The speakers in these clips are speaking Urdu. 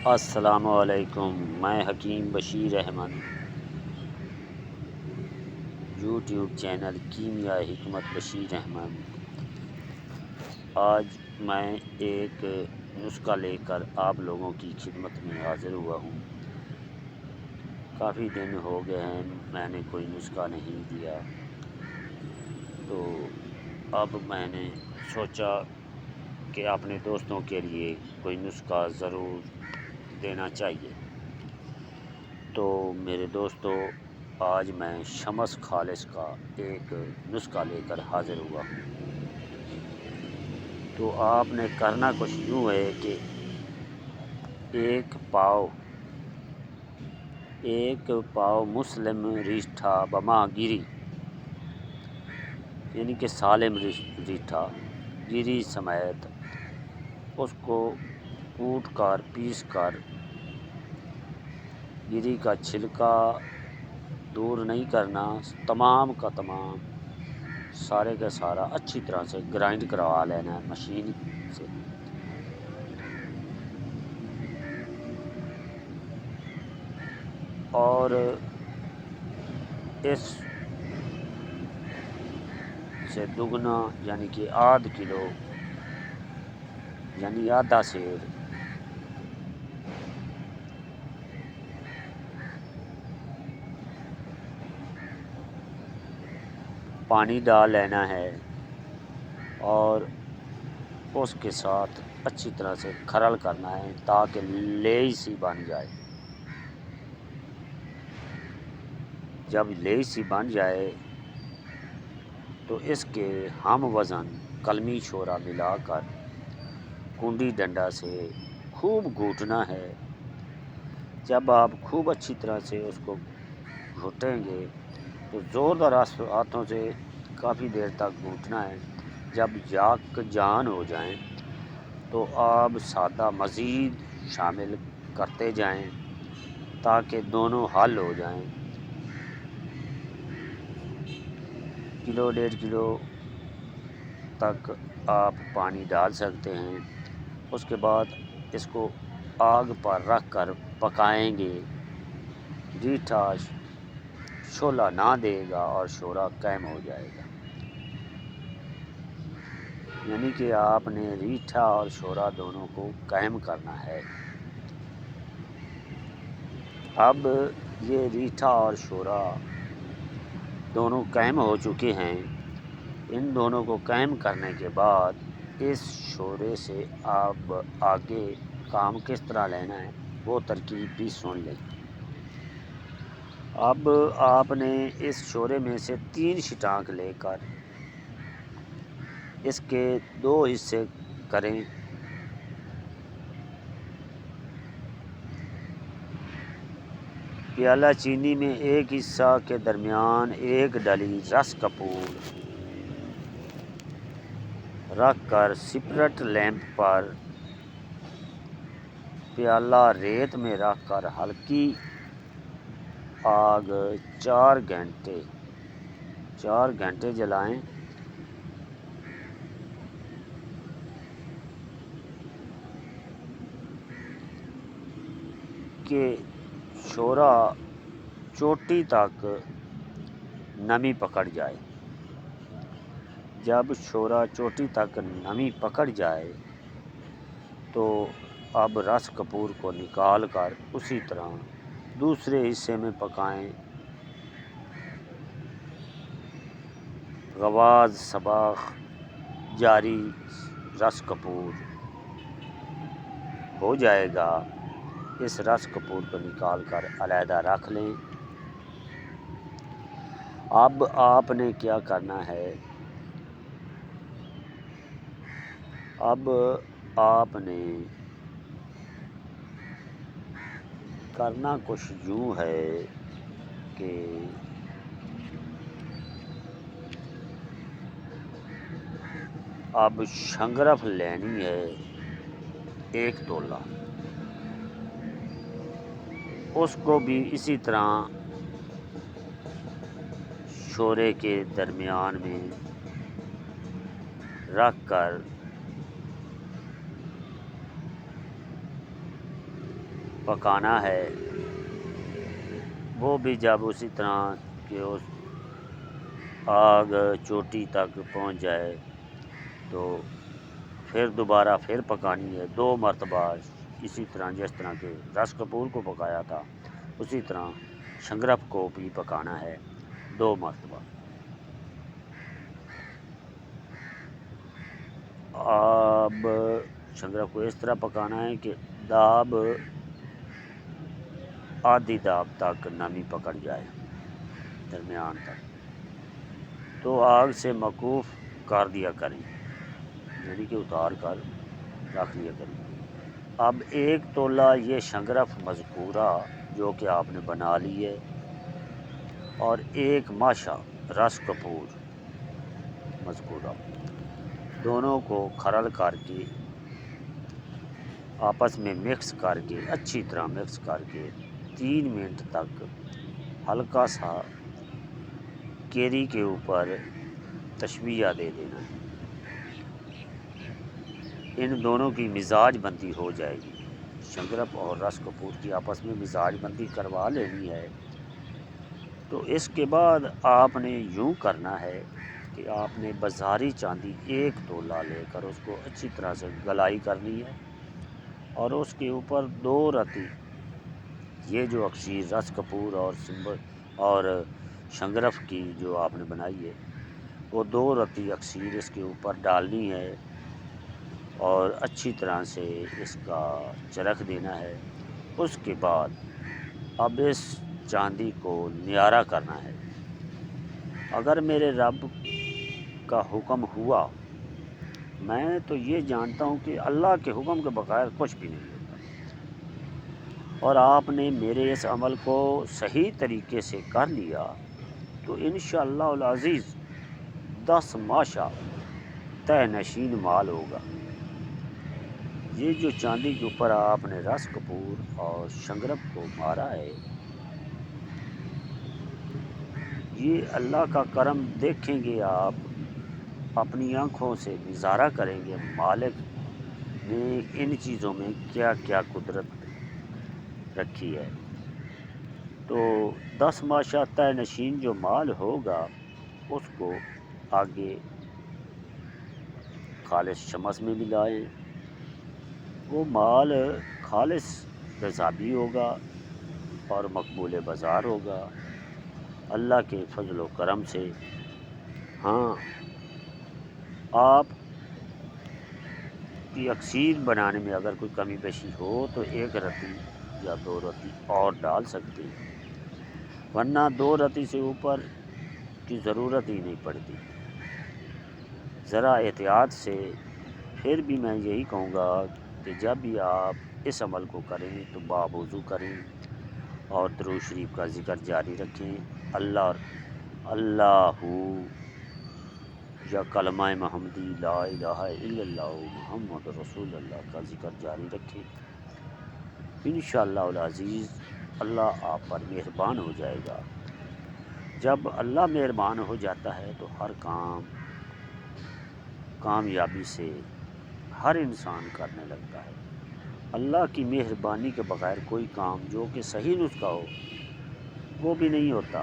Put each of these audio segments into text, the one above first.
السلام علیکم، میں حکیم بشیر احمد، یوٹیوب چینل کیمیا حکمت بشیر احمد۔ آج میں ایک نسخہ لے کر آپ لوگوں کی خدمت میں حاضر ہوا ہوں۔ کافی دن ہو گئے ہیں میں نے کوئی نسخہ نہیں دیا، تو اب میں نے سوچا کہ اپنے دوستوں کے لیے کوئی نسخہ ضرور دینا چاہیے۔ تو میرے دوستو، آج میں شمس خالص کا ایک نسخہ لے کر حاضر ہوا ہوں۔ تو آپ نے کرنا کچھ یوں ہے کہ ایک پاؤ مسلم ریٹھا بما گری، یعنی کہ سالم ریٹھا گری سمیت اس کو کوٹ کر پیس کر، گری کا چھلکا دور نہیں کرنا، تمام کا تمام سارے کا سارا اچھی طرح سے گرائنڈ کروا لینا ہے مشین سے۔ اور اس سے دگنا یعنی کہ آدھ کلو یعنی آدھا سیر پانی ڈال لینا ہے اور اس کے ساتھ اچھی طرح سے کھرل کرنا ہے تاکہ لیسی بن جائے۔ جب لیسی بن جائے تو اس کے ہم وزن کلمی شورا ملا کر کنڈی ڈنڈا سے خوب گھوٹنا ہے۔ جب آپ خوب اچھی طرح سے اس کو گھوٹیں گے تو زوردار ہاتھوں سے کافی دیر تک گھوٹنا ہے۔ جب یک جان ہو جائیں تو آپ سادہ مزید شامل کرتے جائیں تاکہ دونوں حل ہو جائیں۔ کلو 1.5 کلو تک آپ پانی ڈال سکتے ہیں۔ اس کے بعد اس کو آگ پر رکھ کر پکائیں گے۔ ریٹھا شعلہ نہ دے گا اور شورا قائم ہو جائے گا، یعنی کہ آپ نے ریٹھا اور شورا دونوں کو قائم کرنا ہے۔ اب یہ ریٹھا اور شورا دونوں قائم ہو چکے ہیں۔ ان دونوں کو قائم کرنے کے بعد اس شورے سے آپ آگے کام کس طرح لینا ہے وہ ترکیب بھی سن لیں۔ اب آپ نے اس شورے میں سے 3 شٹانک لے کر اس کے 2 حصے کریں۔ پیالہ چینی میں 1 حصہ کے درمیان 1 ڈلی رس کپور رکھ کر سپرٹ لیمپ پر پیالہ ریت میں رکھ کر ہلکی آگ 4 گھنٹے جلائیں۔ کہ شورا چوٹی تک نمی پکڑ جائے۔ جب شورا چوٹی تک نمی پکڑ جائے تو اب رس کپور کو نکال کر اسی طرح دوسرے حصے میں پکائیں۔ غواز سباخ جاری رس کپور ہو جائے گا۔ اس رس کپور کو نکال کر علیحدہ رکھ لیں۔ اب آپ نے کیا کرنا ہے؟ اب آپ نے کرنا کچھ یوں ہے کہ اب شنگرف لینی ہے 1 تولہ، اس کو بھی اسی طرح شورے کے درمیان میں رکھ کر پکانا ہے وہ بھی جب اسی طرح کہ اس آگ چوٹی تک پہنچ جائے تو پھر دوبارہ پھر پکانی ہے 2 مرتبہ، اسی طرح جس طرح کہ رس کپور کو پکایا تھا اسی طرح شنگرف کو بھی پکانا ہے 2 مرتبہ۔ اب شنگرف کو اس طرح پکانا ہے کہ داب آدھی داب تک نمی پکڑ جائے درمیان تک، تو آگ سے موقوف کر دیا کریں، یعنی کہ اتار کر رکھ لیا کریں۔ اب 1 تولہ یہ شنگرف مذکورہ جو کہ آپ نے بنا لی ہے اور 1 ماشا رس کپور مذکورہ، دونوں کو کھرل کر کے آپس میں مکس کر کے اچھی طرح مکس کر کے 3 منٹ تک ہلکا سا کیری کے اوپر تشویہ دے دینا ہے۔ ان دونوں کی مزاج بندی ہو جائے گی، شنگرف اور رس کپور کی آپس میں مزاج بندی کروا لینی ہے۔ تو اس کے بعد آپ نے یوں کرنا ہے کہ آپ نے بازاری چاندی 1 تولہ لے کر اس کو اچھی طرح سے گلائی کرنی ہے اور اس کے اوپر 2 رتی یہ جو اکسیر رس کپور اور شنگرف کی جو آپ نے بنائی ہے وہ 2 رتی اکسیر اس کے اوپر ڈالنی ہے اور اچھی طرح سے اس کا چرخ دینا ہے۔ اس کے بعد اب اس چاندی کو نیارہ کرنا ہے۔ اگر میرے رب کا حکم ہوا، میں تو یہ جانتا ہوں کہ اللہ کے حکم کے بغیر کچھ بھی نہیں ہوتا، اور آپ نے میرے اس عمل کو صحیح طریقے سے کر لیا تو انشاءاللہ العزیز 10 ماشا تہ نشین مال ہوگا۔ یہ جو چاندی کے اوپر آپ نے رس کپور اور شنگرف کو مارا ہے، یہ اللہ کا کرم دیکھیں گے، آپ اپنی آنکھوں سے نظارہ کریں گے مالک نے ان چیزوں میں کیا کیا قدرت رکھی ہے۔ تو 10 ماشا تہ نشین جو مال ہوگا اس کو آگے خالص شمس میں ملائیں، وہ مال خالص تیزابی ہوگا اور مقبول بازار ہوگا اللہ کے فضل و کرم سے۔ ہاں، آپ کی اکسیر بنانے میں اگر کوئی کمی بیشی ہو تو 1 رتی یا 2 رتی اور ڈال سکتے ہیں، ورنہ 2 رتی سے اوپر کی ضرورت ہی نہیں پڑتی۔ ذرا احتیاط سے، پھر بھی میں یہی کہوں گا کہ جب بھی آپ اس عمل کو کریں تو باب وضو کریں اور درود شریف کا ذکر جاری رکھیں، اللہ یا کلمہ محمدی لا الہ الا اللہ محمد رسول اللہ کا ذکر جاری رکھیں۔ انشاءاللہ العزیز اللہ آپ پر مہربان ہو جائے گا۔ جب اللہ مہربان ہو جاتا ہے تو ہر کام کامیابی سے ہر انسان کرنے لگتا ہے۔ اللہ کی مہربانی کے بغیر کوئی کام جو کہ صحیح نسخہ ہو وہ بھی نہیں ہوتا۔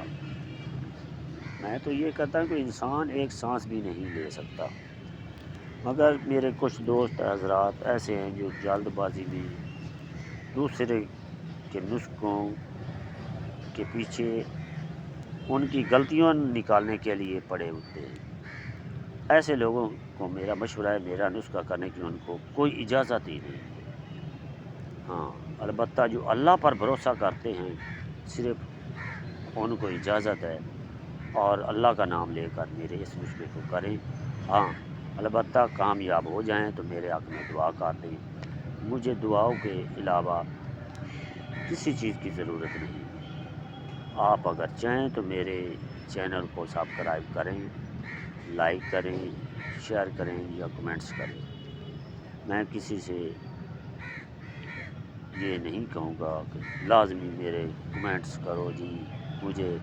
میں تو یہ کہتا ہوں کہ انسان ایک سانس بھی نہیں لے سکتا، مگر میرے کچھ دوست حضرات ایسے ہیں جو جلد بازی میں دوسرے کے نسخوں کے پیچھے ان کی غلطیاں نکالنے کے لیے پڑے ہوتے ہیں۔ ایسے لوگوں کو میرا مشورہ ہے، میرا نسخہ کرنے کی ان کو کوئی اجازت ہی نہیں ہے۔ ہاں، البتہ جو اللہ پر بھروسہ کرتے ہیں صرف ان کو اجازت ہے اور اللہ کا نام لے کر میرے اس نسخے کو کریں۔ ہاں، البتہ کامیاب ہو جائیں تو میرے حق میں دعا کر دیں، مجھے دعاؤں کے علاوہ کسی چیز کی ضرورت نہیں۔ آپ اگر چاہیں تو میرے چینل کو سبسکرائب کریں، لائک کریں، شیئر کریں یا کمنٹس کریں۔ میں کسی سے یہ نہیں کہوں گا کہ لازمی میرے کمنٹس کرو جی مجھے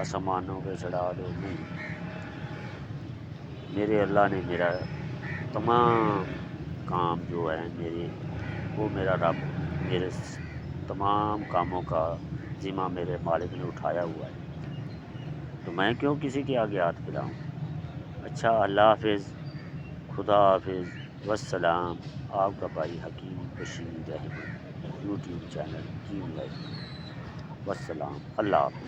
آسمانوں پہ چڑھا دو، نہیں۔ میرے اللہ نے میرا تمام کام جو ہے وہ میرا رب میرے تمام کاموں کا ذمہ میرے مالک نے اٹھایا ہوا ہے، تو میں کیوں کسی کے آگے ہاتھ پھیلاؤں؟ اچھا، اللہ حافظ، خدا حافظ، والسلام۔ آپ کا بھائی حکیم بشیر احمد، یوٹیوب چینل جی لائف۔ والسلام، اللہ حافظ۔